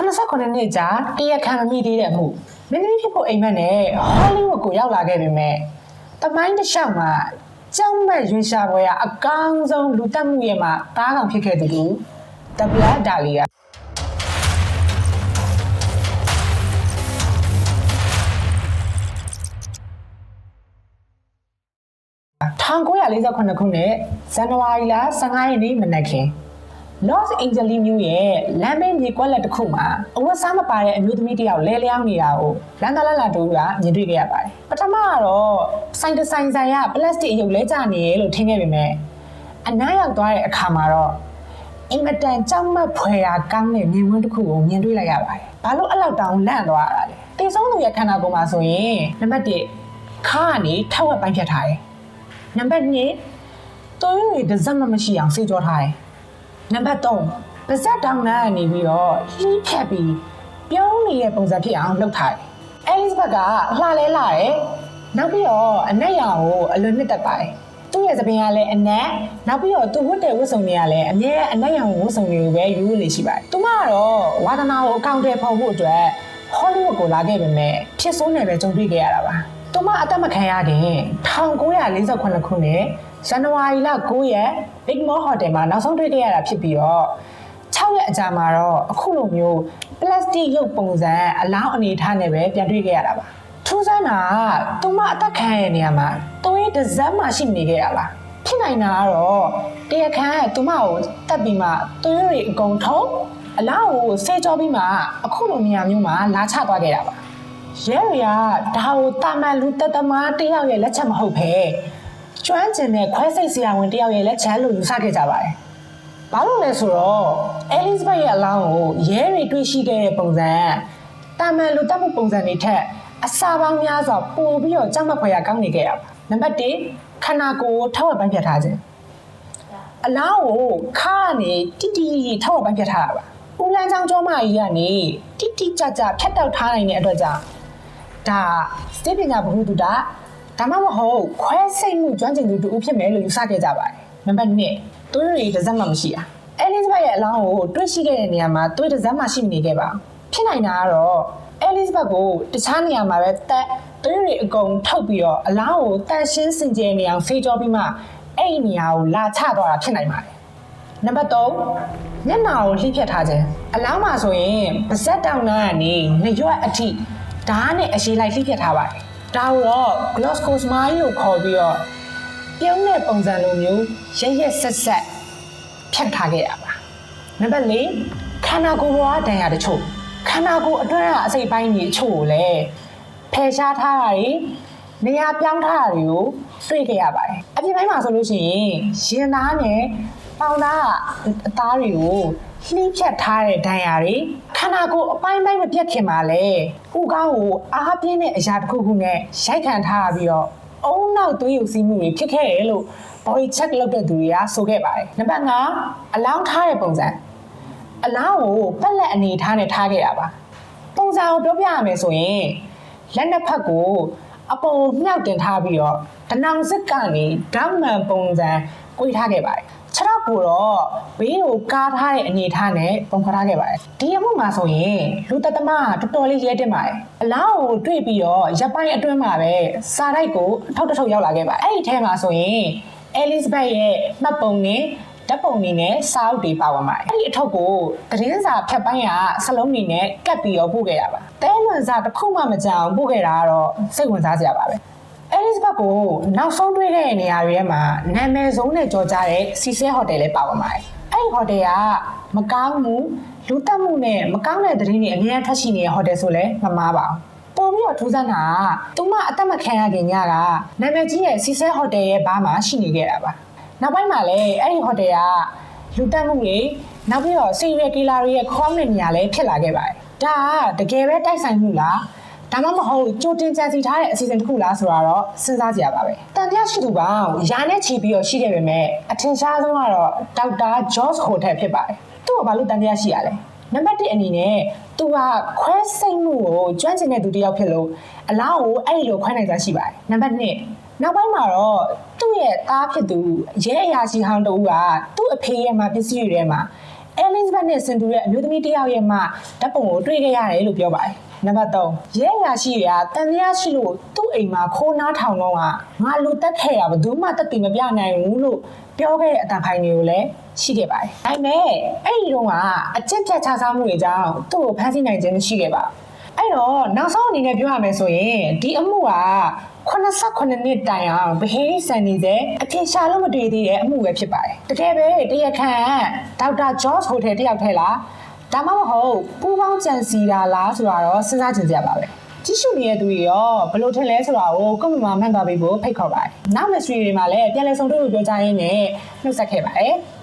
29နှစ်ကြာတရားခံမမိသေးတဲ့အမှုမင်းသမီးဖြစ်ဖို့အိမ်မက်နဲ့ဟောလိဝုဒ်ကိုရောက်လာခဲ့ပေမဲ့တမိုင်းတစ်လျှောက်မှာကြောက်မဲ့ရွှေရှာပွဲကအကောင်းဆုံးလူတက်မှုရဲ့မှာသားကောင်ဖြစ်ခဲ့သူလူတပလာဒါလီယာ1948ခုနှစ်ဇန်နဝါရီလ15ရက်နေ့မနက်ခင်းလော့စ်အိန်ဂျလိမြို့ရဲ့လမ်းဘေးမြေကွက်လက်တစ်ခုမှာအဝတ်စားမပါတဲ့အမျိုးသမီးတစ်ယောက်လဲလျောင်းနေတာကိုလန်လာတူကမြင်တွေ့ခဲ့ရပါတယ်ပထမကတော့ဆိုင်တဆိုင်ဆိုင်ကပလတ်စတစ်အယုတ်လဲကျနေရလို့ထင်ခဲ့ပေမဲ့အနားရောက်သွားတဲ့အခါမှာတော့အင်မတန်ကြောက်မက်ဖွယ်ရာကောင်းတဲ့မြင်ကွင်းတစ်ခုကိုမြင်တွေ့လိုက်ရပါတယ်ဘာလို့အဲ့လောက်တောင်လန့်သွားတာလဲတေဆုံးသူရဲ့ခန္ဓာကိုယ်မှာဆိုရင်နံပါတ်1ခါကနေထောက်ဝက်ပိုင်းဖြတ်ထားတယ်နံပါတ်2တိုးရီဒဇက်မရှိအောင်စေကြောထားတယ်နံပါတ်3ပါဇက်တောင်နာကနေပြီးတော့လှီးဖြတ်ပြီးပြုံးနေတဲ့ပုံစံဖြစ်အောင်လုပ်ထားတယ်အဲလစ်ဘက်ကလှလဲလာတယ်နောက်ပြီးတော့အနက်ရောင်ကိုအလွန်နှစ်သက်ပါတယ်သူ့ရဲ့သပင်ကလည်းအနက်နောက်ပြီးတော့သူဝတ်တဲ့ဝတ်စုံတွေကလည်းအမြဲအနက်ရောင်ဝတ်စုံတွေကိုပဲယူလို့ရှိပါတယ်သူမကတော့ဝါသနာကိုအကောင့်ထဲဖော်ဖို့အတွက်ဟောလိဝုဒ်ကိုလာခဲ့ပေမဲ့ဖြစ်ဆိုးနေပဲကြုံတွေ့ခဲ့ရတာပါသူမအသက်မခံရခင်1948ခုနှစ်ဇန်နဝါရီလ9ရက် Big Mall Hotel မှာနောက်ဆုံးတွေ့ခဲ့ရတာဖြစ်ပြီးတော့6ရက်အကြာမှာတော့အခုလိုမျိုးပလတ်စတစ်ရုပ်ပုံစံအလောင်းအနေထားနဲ့ပဲပြန်တွေ့ခဲ့ရတာပါထူးဆန်းတာကသူမအသက်ခံရတဲ့နေရာမှာသွေးတစ်စက်မှရှိနေခဲ့ရလားဖြစ်နိုင်တာကတော့တရားခံကသူမကိုတတ်ပြီးမှသွေးတွေအကုန်ထုံးအလောင်းကိုဆေးကြောပြီးမှအခုလိုနေရာမျိုးမှာလာချသွားခဲ့တာပါရဲတွေကဒါကိုတာမန်လူတက်သမားတယောက်ရဲ့လက်ချက်မဟုတ်ဘဲကျွမ်းကျင်တဲ့ခွဲစိတ်ဆရာဝန်တယောက်ရဲ့လက်ချက်လို့ယူဆခဲ့ကြပါတယ်။ဘာလို့လဲဆိုတော့အဲလစ်ဘတ်ရဲ့အလောင်းကိုရဲတွေတွေ့ရှိခဲ့တဲ့ပုံစံတာမန်လူတက်မှုပုံစံတွေထက်အစာပေါင်းများစွာပိုပြီးတော့ကြောက်မက်ဖွယ်ရာကောင်းနေခဲ့ရပါ။နံပါတ်1ခန္ဓာကိုယ်ထောက်ဝက်ပိုင်းဖြတ်ထားခြင်းအလောင်းကိုခါကနေတိထောက်ဝက်ပိုင်းဖြတ်ထားတာပါ။ဦးလန်းချောင်းကျောမကြီးကနေတိကြဖြတ်တောက်ထားနိုင်တဲ့အတွက်ကြောင့်ဒါစိတ်ပညာဘ ഹു တုတာဒါမှမဟုတ်ခွဲစိတ်မှုကျွမ်းကျင်သူတူဖြစ်မယ်လို့ယူဆခဲ့ကြပါတယ်နံပါတ်2သွေးရည်တစ်စက်မှမရှိတာအဲလစ်ဘတ်ရဲ့အလောင်းကိုတွေ့ရှိခဲ့တဲ့နေရာမှာသွေးတစ်စက်မှရှိနေခဲ့ပါဖြစ်နိုင်တာကတော့အဲလစ်ဘတ်ကိုတခြားနေရာမှာပဲတက်သွေးရည်အကုန်ထုတ်ပြီးတော့အလောင်းကိုတန်ရှင်းစင်ကြယ်နေအောင်ဖေးကြောပြီးမှအဲ့ဒီနေရာကိုလာချသွားတာဖြစ်နိုင်ပါတယ်နံပါတ်3မျက်နှာကိုလှိဖြတ်ထားခြင်းအလောင်းမှာဆိုရင်ပါးစပ်တောင်နာကနေနှရွက်အထိဓာတ်နဲ့အရှိလိုက်လှိဖြတ်ထားပါတယ်ဒါတော့ Glasgow smile လို့ခေါ်ပြီးတော့ပြုံးတဲ့ပုံစံလိုမျိုးရက်ဆက်ဖြတ်ထားခဲ့ရပါနံပါတ်4ခန္ဓာကိုယ်ပေါ်ကဒဏ်ရာတချို့ခန္ဓာကိုယ်အတွင်းကအစိတ်ပိုင်းကြီးအချို့ကိုလည်းဖယ်ရှားထားတာတွေနေရာပြောင်းထားတာတွေကိုတွေ့ခဲ့ရပါတယ်အပြင်ပိုင်းမှာဆိုလို့ရှိရင်ရင်သားနဲ့ပေါင်သားအသားတွေကိုလှိဖြတ်ထားတဲ့ဒဏ်ရာတွေခန္ဓာကိုယ်အပိုင်းပိုင်းမပြတ်ခင်မှာလေဥကောင်းကိုအားပြင်းတဲ့အရာတစ်ခုခုနဲ့ရိုက်ခံထားပြီးတော့အုံနောက်သွေးရုပ်စီးမှုတွေဖြစ်ခဲ့တယ်လို့ body check လုပ်တဲ့သူတွေကဆိုခဲ့ပါတယ်နံပါတ်5အလောင်းထားတဲ့ပုံစံအလောင်းကိုပက်လက်အနေထားနဲ့ထားခဲ့ရပါပုံစံကိုပြောပြရမယ်ဆိုရင်လက်နှစ်ဖက်ကိုအပေါ်မြှောက်တင်ထားပြီးတော့တနောင်စစ်ကနေဓာတ်မှန်ပုံစံ꿰ထားခဲ့ပါတယ်ခြေထောက်ကိုတော့ဘေးကိုကားထားတဲ့အနေထားနဲ့ပုံခထားခဲ့ပါတယ်ဒီအမှုမှာဆိုရင်လူသက်သမားတော်တော်လေးရဲတင်ပါတယ်အလောင်းကိုတွေ့ပြီးတော့ရပ်ပိုင်းအတွင်းမှာပဲစာတိုက်ကိုအထောက်တစ်ထုပ်ရောက်လာခဲ့ပါတယ်အဲ့ဒီထဲမှာဆိုရင်အဲလစ်ဘတ်ရဲ့မှတ်ပုံနဲ့ဓာတ်ပုံတွေနဲ့စာအုပ်တွေပါဝင်ပါတယ်အဲ့ဒီအထုပ်ကိုသတင်းစာဖြတ်ပိုင်းကစလုံးတွေနဲ့ကတ်ပြီးတော့ပို့ခဲ့ရပါတဲလွန်စာတစ်ခုမှမကြအောင်ပို့ခဲ့တာကတော့စိတ်ဝင်စားစရာပါပဲအဲလစ်ဘတ်ကိုနောက်ဆုံးတွေ့တဲ့နေရာတွေထဲမှာနာမည်ဆုံးနဲ့ကြော်ကြတဲ့စီဆဲဟိုတယ်လည်းပါဝင်ပါတယ်အဲ့ဒီဟိုတယ်ကမကောင်းမှုလူတက်မှုနဲ့မကောင်းတဲ့သတင်းတွေအများကြီးထွက်ရှိနေတဲ့ဟိုတယ်ဆိုလည်းမမှားပါဘူးပို့ပြီးတော့ထူးဆန်းတာကသူမအသက်မခံရခင်ညကနာမည်ကြီးရဲ့စီဆဲဟိုတယ်ရဲ့ဘားမှာရှိနေခဲ့တာပါနောက်ပိုင်းမှာလည်းအဲ့ဒီဟိုတယ်ကလူတက်မှုတွေနောက်ပြီးတော့စီရီယယ်ကီလာတွေရဲ့ခေါင်းနဲ့နေရာလည်းဖြစ်လာခဲ့ပါတယ်ဒါကတကယ်ပဲတိုက်ဆိုင်မှုလားဒါမှမဟုတ်ကြိုတင်ကြံစီထားတဲ့အစီအစဉ်တစ်ခုလားဆိုတာတော့စဉ်းစားကြရပါပဲတန်တရားရှိသူပေါင်းရာနဲ့ချီပြီးတော့ရှိခဲ့ပေမဲ့အထင်ရှားဆုံးကတော့ဒေါက်တာဂျော့စ်ဟိုတယ်ဖြစ်ပါတယ်သူ့ကိုဘာလို့တန်တရားရှိရလဲနံပါတ်1အနေနဲ့သူကခွဲစိတ်မှုကိုကျွမ်းကျင်တဲ့သူတစ်ယောက်ဖြစ်လို့အလောင်းကိုအဲ့လိုခွဲနိုင်စွမ်းရှိပါတယ်နံပါတ်2နောက်ပိုင်းမှာတော့သူ့ရဲ့သားဖြစ်သူရဲအရာရှိဟောင်းတူကသူ့အဖေရဲ့မှာပစ္စည်းတွေထဲမှာ Elizabeth နဲ့ဆင်တူတဲ့အမျိုးသမီးတစ်ယောက်ရဲ့မှဓာတ်ပုံကိုတွေ့ခဲ့ရတယ်လို့ပြောပါတယ်။နံပါတ်3ရဲရရှိရတန်တရားရှိလို့သူ့အိမ်မှာခိုးနားထောင်တော့ကငါလူတက်ခဲ့တာဘယ်သူမှတက်တည်မပြနိုင်ဘူးလို့ပြောခဲ့တဲ့အတန်ဖိုင်တွေကိုလည်းရှိခဲ့ပါတယ်။ဒါပေမဲ့အဲ့ဒီတော့ကအကျင့်ပြတ်ခြားစားမှုတွေကြောင့်သူ့ကိုဖမ်းဆီးနိုင်ခြင်းမရှိခဲ့ပါဘူး။အဲ့တော့နောက်ဆုံးအနေနဲ့ပြောရမယ်ဆိုရင်ဒီအမှုက89နှစ်တိုင်အောင်ဗဟိစံနေတဲ့အထင်ရှားလို့မတွေ့သေးတဲ့အမှုပဲဖြစ်ပါတယ်။တကယ်ပဲတရားခံဒေါက်တာဂျော့ဟိုတယ်တယောက်ထဲလားဒါမှမဟုတ်ပူပေါင်းကြံစီတာလားဆိုတာတော့စဉ်းစားကြည့်ကြပါပဲ။ကြည့်ရှုနေတဲ့သူတွေရောဘယ်လိုထင်လဲဆိုတာကိုကွန်မန့်မှန်သွားပေးဖို့ဖိတ်ခေါ်ပါတယ်။နောက် mystery တွေမှာလည်းပြန်လည်ဆုံတွေ့လို့ပြောကြရင်းနဲ့နှုတ်ဆက်ခဲ့ပါတယ်။